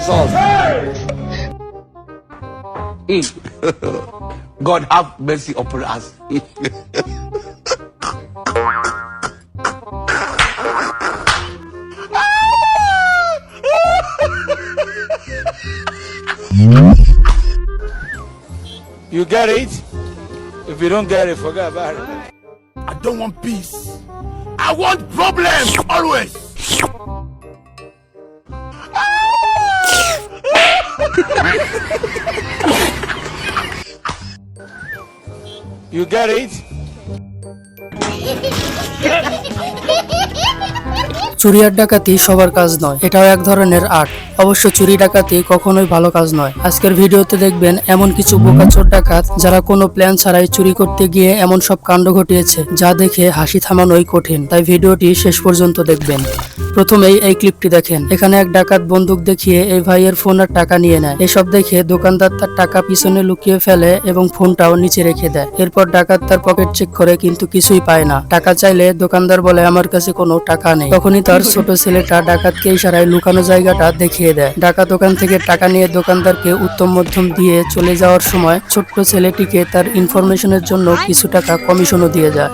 salt. God have mercy upon us. You get it? If you don't get it, forget about it. I don't want peace. I want problems always. You get it? চুরি আর ডাকাতি সবার কাজ নয়, এটাও এক ধরনের art. অবশ্য চুরি ডাকাতি কখনোই ভালো কাজ নয়। আজকের ভিডিওতে দেখবেন এমন কিছু বোকাচোর ডাকাত যারা কোনো প্ল্যান ছাড়াই চুরি করতে গিয়ে এমন সব কাণ্ড ঘটিয়েছে যা দেখে হাসি থামানোই কঠিন। তাই ভিডিওটি শেষ পর্যন্ত দেখবেন। প্রথমেই এই ক্লিপটি দেখেন। এখানে এক ডাকাত বন্দুক দেখিয়ে এই ভাইয়ের ফোন আর টাকা নিয়ে নেয়। এসব দেখে দোকানদার তার টাকা পিছনে লুকিয়ে ফেলে এবং ফোনটাও নিচে রেখে দেয়। এরপর ডাকাত তার পকেট চেক করে কিন্তু কিছুই পায় না। টাকা চাইলে দোকানদার বলে আমার কাছে কোনো টাকা নেই। তখনই তার ছোট ছেলেটা ডাকাতকে ইশারায় লুকানো জায়গাটা দেখিয়ে দেয়। ডাকাত ওখান থেকে টাকা নিয়ে দোকানদারকে উত্তম মধ্যম দিয়ে চলে যাওয়ার সময় ছোট্ট ছেলেটিকে তার ইনফরমেশনের জন্য কিছু টাকা কমিশনও দিয়ে যায়।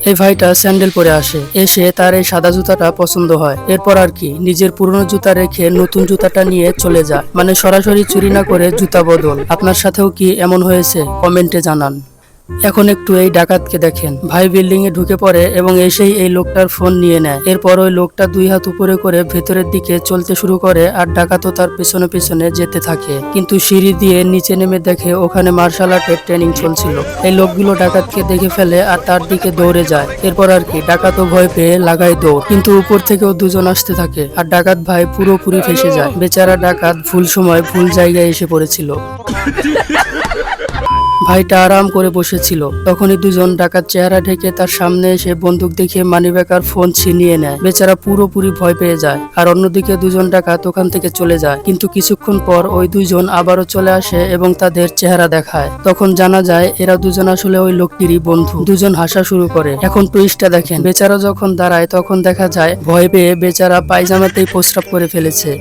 এই ভাইটা স্যান্ডেল পরে আসে। এসে তার এই সাদা জুতাটা পছন্দ হয়। এরপর আর কি নিজের পুরনো জুতা রেখে নতুন জুতাটা নিয়ে চলে যায়। মানে সরাসরি চুরি না করে জুতা বদল। আপনার সাথেও কি এমন হয়েছে? কমেন্টে জানান। এখন একটু এই ডাকাতকে দেখেন। ভাই বিল্ডিং এ ঢুকে পড়ে এবং এসেই এই লোকটার ফোন নিয়ে নেয়। এরপর ওই লোকটা দুই হাত উপরে করে ভেতরের দিকে চলতে শুরু করে আর ডাকাতও তার পেছনে পেছনে যেতে থাকে। কিন্তু সিঁড়ি দিয়ে নিচে নেমে দেখে ওখানে মার্শাল আর্টের ট্রেনিং চলছিল। এই লোকগুলো ডাকাতকে দেখে ফেলে আর তার দিকে দৌড়ে যায়। এরপর আর কি ডাকাতও ভয় পেয়ে লাগায় দৌড়। কিন্তু উপর থেকেও দুজন আসতে থাকে আর ডাকাত ভাই পুরোপুরি ফেসে যায়। বেচারা ডাকাত ভুল সময় ভুল জায়গায় এসে পড়েছিল। ভাইটা আরাম করে বসেছিল। তখনই দুজন ডাকাত চেহারা ঢেকে তার সামনে এসে বন্দুক দেখিয়ে মানিব্যাগ আর ফোন ছিনিয়ে নেয়। বেচারা পুরোপুরি ভয় পেয়ে যায়। আর অন্যদিকে দুজন ডাকাত ওখান থেকে চলে যায়। কিন্তু কিছুক্ষণ পর ওই দুইজন আবারও চলে আসে এবং তাদের চেহারা দেখায়। তখন জানা যায় এরা দুজন আসলে ওই লোকটিরই বন্ধু। দুজন হাসা শুরু করে। এখন টুইস্টটা দেখেন। বেচারা যখন দাঁড়ায় তখন দেখা যায় ভয় পেয়ে বেচারা পায়জামাতেই প্রস্রাব করে ফেলেছে।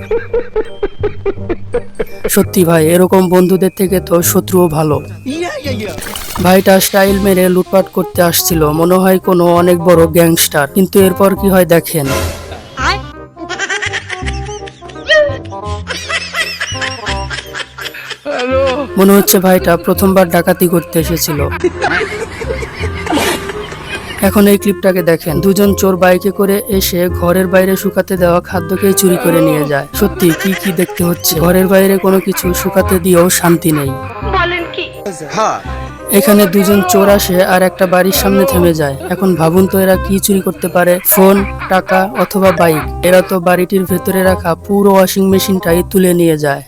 সত্যি ভাই, এরকম বন্ধুদের থেকে তো শত্রুও ভালো। ভাইটা স্টাইল মেরে লুটপাট করতে আসছিল, মনে হয় কোনো অনেক বড় গ্যাংস্টার। কিন্তু এরপর কি হয় দেখেন। মনে হচ্ছে ভাইটা প্রথমবার ডাকাতি করতে এসেছিল। এখন এই ক্লিপটাকে দেখেন। দুজন চোর বাইকে করে এসে ঘরের বাইরে শুকাতে দেওয়া খাদ্যকেই চুরি করে নিয়ে যায়। সত্যি কি কি দেখতে হচ্ছে। ঘরের বাইরে কোনো কিছু শুকাতে দিয়েও শান্তি নেই। এখানে দুজন চোর আসে আর একটা বাড়ির সামনে থেমে যায়। এখন ভাবুন তো এরা কি চুরি করতে পারে? ফোন, টাকা অথবা বাইক। এরা তো বাড়িটির ভেতরে রাখা পুরো ওয়াশিং মেশিনটাই তুলে নিয়ে যায়।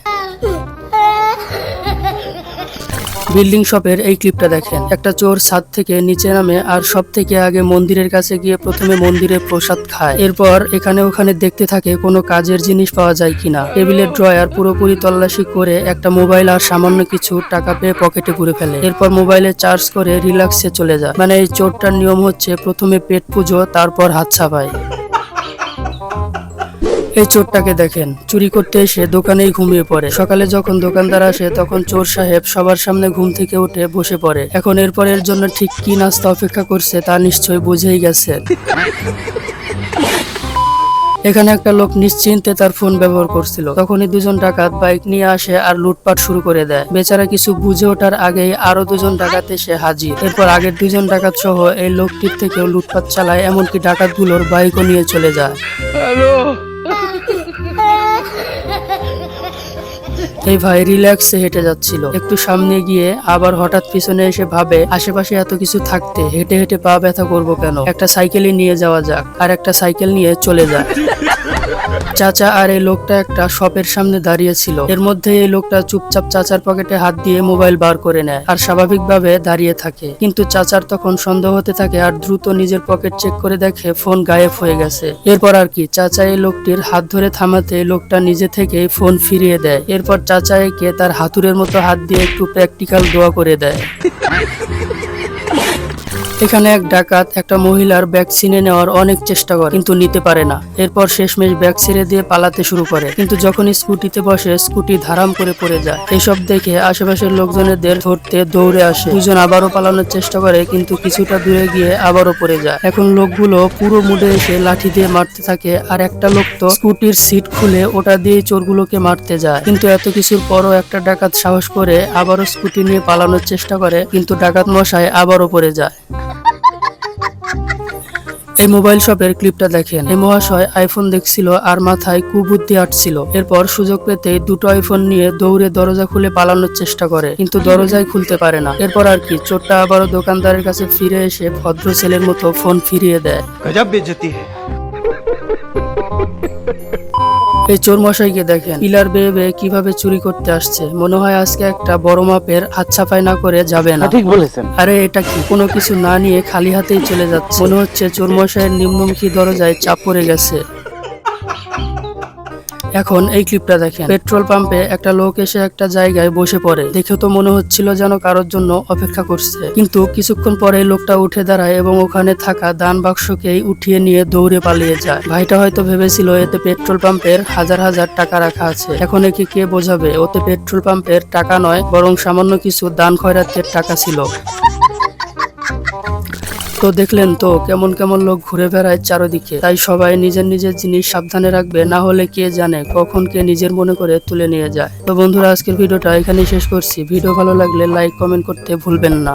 বিল্ডিং শপের এই ক্লিপটা দেখেন। একটা চোর ছাদ থেকে নিচে নামে আর সব থেকে আগে মন্দিরের কাছে গিয়ে প্রথমে মন্দিরে প্রসাদ খায়। এরপর এখানে ওখানে দেখতে থাকে কোনো কাজের জিনিস পাওয়া যায় কিনা। টেবিলের ড্রয়ার পুরোপুরি তল্লাশি করে একটা মোবাইল আর সামান্য কিছু টাকা পেয়ে পকেটে পুরে ফেলে। এরপর মোবাইলে চার্জ করে রিল্যাক্সে চলে যায়। মানে এই চোরটার নিয়ম হচ্ছে প্রথমে পেট পুজো, তারপর হাত ছাপায়। এই চোরটাকে দেখেন। চুরি করতে এসে দোকানেই ঘুমিয়ে পড়ে। সকালে যখন দোকানদার আসে তখন চোর সাহেব সবার সামনে ঘুম থেকে উঠে বসে পড়ে। এখন এরপরের জন্য ঠিক কি নাস্তা অপেক্ষা করছে তা নিশ্চয়ই বুঝেই গেছে। এখানে একটা লোক নিশ্চিন্তে তার ফোন ব্যবহার করছিল। তখনই দুজন ডাকাত বাইক নিয়ে আসে আর লুটপাট শুরু করে দেয়। বেচারা কিছু বুঝে ওঠার আগেই আরো দুজন ডাকাত এসে হাজির। এরপর আগের দুজন ডাকাত সহ এই লোকটির থেকেও লুটপাট চালায়, এমনকি ডাকাতগুলোর বাইকও নিয়ে চলে যায়। এই ভাই রিল্যাক্সে হেঁটে যাচ্ছিল। একটু সামনে গিয়ে আবার হঠাৎ পিছনে এসে ভাবে আশেপাশে এত কিছু থাকতে হেঁটে হেঁটে পা ব্যথা করবো কেন, একটা সাইকেলই নিয়ে যাওয়া যাক। আর একটা সাইকেল নিয়ে চলে যায়। চাচা আর এই লোকটা একটা শপের সামনে দাঁড়িয়ে ছিল। এর মধ্যে এই লোকটা চুপচাপ চাচার পকেটে হাত দিয়ে মোবাইল বার করে নেয় আর স্বাভাবিকভাবে দাঁড়িয়ে থাকে। কিন্তু চাচার তখন সন্দেহ হতে থাকে আর দ্রুত নিজের পকেট চেক করে দেখে ফোন গায়েব হয়ে গেছে। এরপর আর কি চাচা এই লোকটির হাত ধরে থামাতে লোকটা নিজে থেকে ফোন ফিরিয়ে দেয়। এরপর চাচা একে তার হাতুড়ের মতো হাত দিয়ে একটু প্র্যাকটিক্যাল দোয়া করে দেয়। এখানে এক ডাকাত একটা মহিলার ব্যাগ ছিনে নেওয়ার অনেক চেষ্টা করে কিন্তু নিতে পারে না। এরপর শেষমেশ ব্যাগ ছেড়ে দিয়ে পালাতে শুরু করে, কিন্তু যখন স্কুটিতে বসে স্কুটি ধারাম করে পড়ে যায়। এইসব দেখে আশেপাশের লোকজনেদের ধরতে দৌড়ে আসে। দুজন আবারও পালানোর চেষ্টা করে কিন্তু কিছুটা দূরে গিয়ে আবারও পড়ে যায়। এখন লোকগুলো পুরো মুডে এসে লাঠি দিয়ে মারতে থাকে, আর একটা লোক তো স্কুটির সিট খুলে ওটা দিয়ে চোরগুলোকে মারতে যায়। কিন্তু এত কিছুর পরও একটা ডাকাত সাহস করে আবারও স্কুটি নিয়ে পালানোর চেষ্টা করে, কিন্তু ডাকাত মশাই আবারও পড়ে যায়। এই মোবাইল শপের ক্লিপটা দেখেন। এই মহাশয় আইফোন দেখছিল আর মাথায় কুবুদ্ধি আটছিল। এরপর সুযোগ পেতেই দুটো আইফোন নিয়ে দৌড়ে দরজা খুলে পালানোর চেষ্টা করে, কিন্তু দরজাই খুলতে পারে না। এরপর আর কি, চোরটা আবারও দোকানদারের কাছে ফিরে এসে ভদ্র ছেলের মতো ফোন ফিরিয়ে দেয়। गजब बेइज्जती है। এই চোর মশাইকে দেখেন পিলার বেয়ে বেয়ে কিভাবে চুরি করতে আসছে। মনে হয় আজকে একটা বড় মাপের হাত ছাপাই না করে যাবে না। ঠিক বলেছেন। আরে এটা কি, কোনো কিছু না নিয়ে খালি হাতেই চলে যাচ্ছে। মনে হচ্ছে চোর মশাইয়ের নিম্নমুখী দরজায় চাপ পড়ে গেছে। এখন এই ক্লিপটা দেখেন। পেট্রোল পাম্পে একটা লোক এসে একটা জায়গায় বসে পড়ে। দেখে তো মনে হচ্ছিল যেন কারোর জন্য অপেক্ষা করছে, কিন্তু কিছুক্ষণ পরে লোকটা উঠে দাঁড়ায় এবং ওখানে থাকা দান বাক্সকেই উঠিয়ে নিয়ে দৌড়ে পালিয়ে যায়। ভাইটা হয়তো ভেবেছিল এতে পেট্রোল পাম্পের হাজার হাজার টাকা রাখা আছে। এখন একে কে বোঝাবে ওতে পেট্রোল পাম্পের টাকা নয়, বরং সামান্য কিছু দান খয়রাতের টাকা ছিল। তো দেখলেন তো কেমন কেমন লোক ঘুরে বেড়ায় চারদিকে। তাই সবাই নিজের নিজের জিনিস সাবধানে রাখবে, না হলে কে জানে কখন কে নিজের মনে করে তুলে নিয়ে যায়। তো বন্ধুরা, আজকের ভিডিওটা এখানেই শেষ করছি। ভিডিও ভালো লাগলে লাইক কমেন্ট করতে ভুলবেন না।